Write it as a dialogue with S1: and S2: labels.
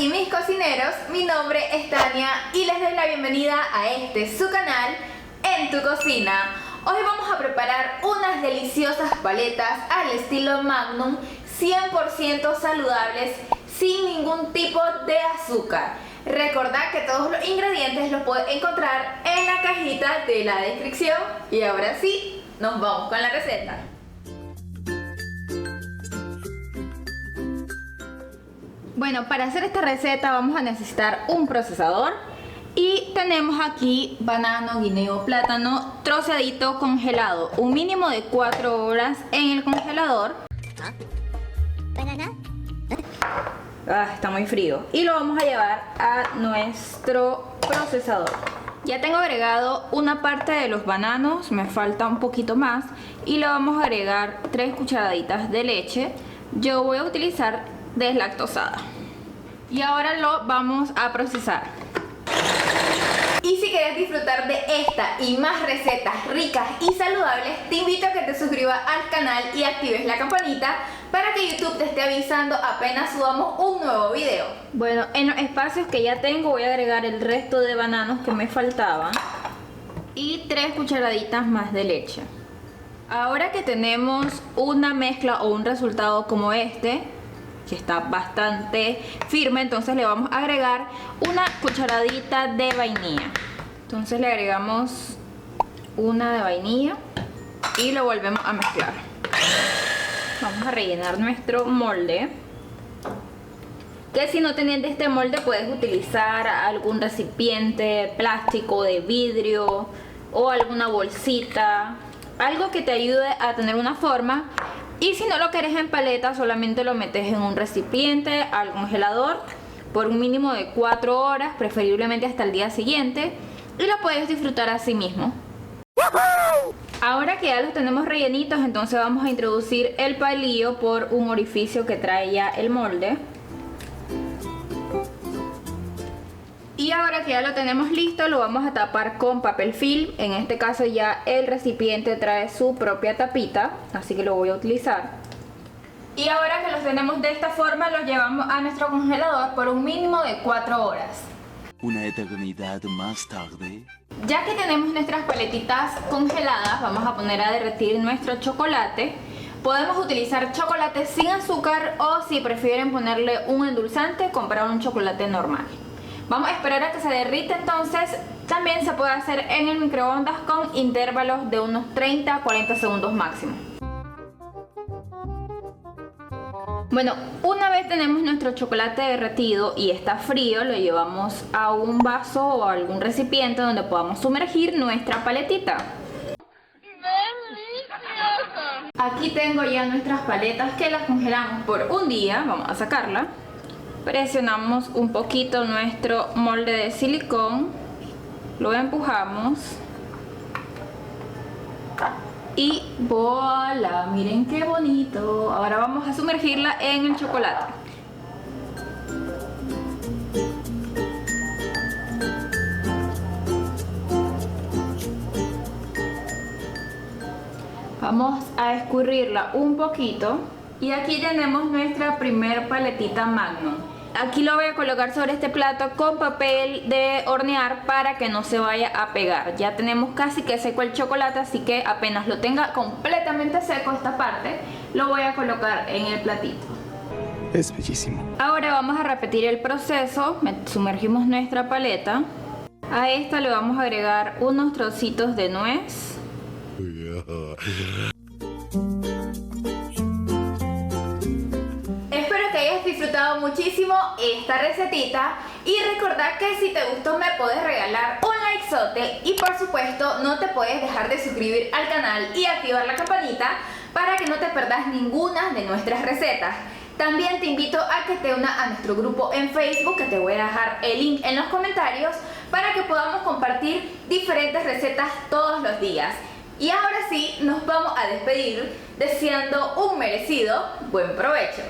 S1: y mis cocineros, mi nombre es Tania y les doy la bienvenida a su canal, En Tu Cocina. Hoy vamos a preparar unas deliciosas paletas al estilo Magnum, 100% saludables, sin ningún tipo de azúcar. Recordad que todos los ingredientes los puedes encontrar en la cajita de la descripción. Y ahora sí, nos vamos con la receta. Bueno, para hacer esta receta vamos a necesitar un procesador y tenemos aquí banano, guineo, plátano troceadito congelado, un mínimo de 4 horas en el congelador. Está muy frío y lo vamos a llevar a nuestro procesador. Ya tengo agregado una parte de los bananos, me falta un poquito más y le vamos a agregar 3 cucharaditas de leche. Yo voy a utilizar deslactosada y ahora lo vamos a procesar. Y si quieres disfrutar de esta y más recetas ricas y saludables, te invito a que te suscribas al canal y actives la campanita para que YouTube te esté avisando apenas subamos un nuevo video. Bueno, en los espacios que ya tengo voy a agregar el resto de bananos que me faltaban y 3 cucharaditas más de leche. Ahora que tenemos una mezcla o un resultado como este, que está bastante firme, entonces le vamos a agregar una cucharadita de vainilla. Entonces le agregamos una de vainilla y lo volvemos a mezclar. Vamos a rellenar nuestro molde, que si no teniendo este molde puedes utilizar algún recipiente plástico, de vidrio o alguna bolsita, algo que te ayude a tener una forma. Y si no lo quieres en paleta, solamente lo metes en un recipiente al congelador por un mínimo de 4 horas, preferiblemente hasta el día siguiente, y lo puedes disfrutar así mismo. Ahora que ya los tenemos rellenitos, entonces vamos a introducir el palillo por un orificio que trae ya el molde. Y ahora que ya lo tenemos listo, lo vamos a tapar con papel film. En este caso ya el recipiente trae su propia tapita, así que lo voy a utilizar. Y ahora que los tenemos de esta forma, los llevamos a nuestro congelador por un mínimo de 4 horas.
S2: Una eternidad más tarde.
S1: Ya que tenemos nuestras paletitas congeladas, vamos a poner a derretir nuestro chocolate. Podemos utilizar chocolate sin azúcar o si prefieren ponerle un endulzante, comprar un chocolate normal. Vamos a esperar a que se derrita, entonces también se puede hacer en el microondas con intervalos de unos 30 a 40 segundos máximo. Bueno, una vez tenemos nuestro chocolate derretido y está frío, lo llevamos a un vaso o a algún recipiente donde podamos sumergir nuestra paletita. Aquí tengo ya nuestras paletas que las congelamos por un día. Vamos a sacarla. Presionamos un poquito nuestro molde de silicón, lo empujamos y ¡voilá! Miren qué bonito. Ahora vamos a sumergirla en el chocolate. Vamos a escurrirla un poquito y aquí tenemos nuestra primer paletita Magnum. Aquí lo voy a colocar sobre este plato con papel de hornear para que no se vaya a pegar. Ya tenemos casi que seco el chocolate, así que apenas lo tenga completamente seco esta parte, lo voy a colocar en el platito.
S2: Es bellísimo.
S1: Ahora vamos a repetir el proceso. Sumergimos nuestra paleta. A esta le vamos a agregar unos trocitos de nuez. Disfrutado muchísimo esta recetita y recordad que si te gustó me puedes regalar un likezote y por supuesto no te puedes dejar de suscribir al canal y activar la campanita para que no te perdas ninguna de nuestras recetas. También te invito a que te unas a nuestro grupo en Facebook, que te voy a dejar el link en los comentarios para que podamos compartir diferentes recetas todos los días. Y ahora sí, nos vamos a despedir deseando un merecido buen provecho.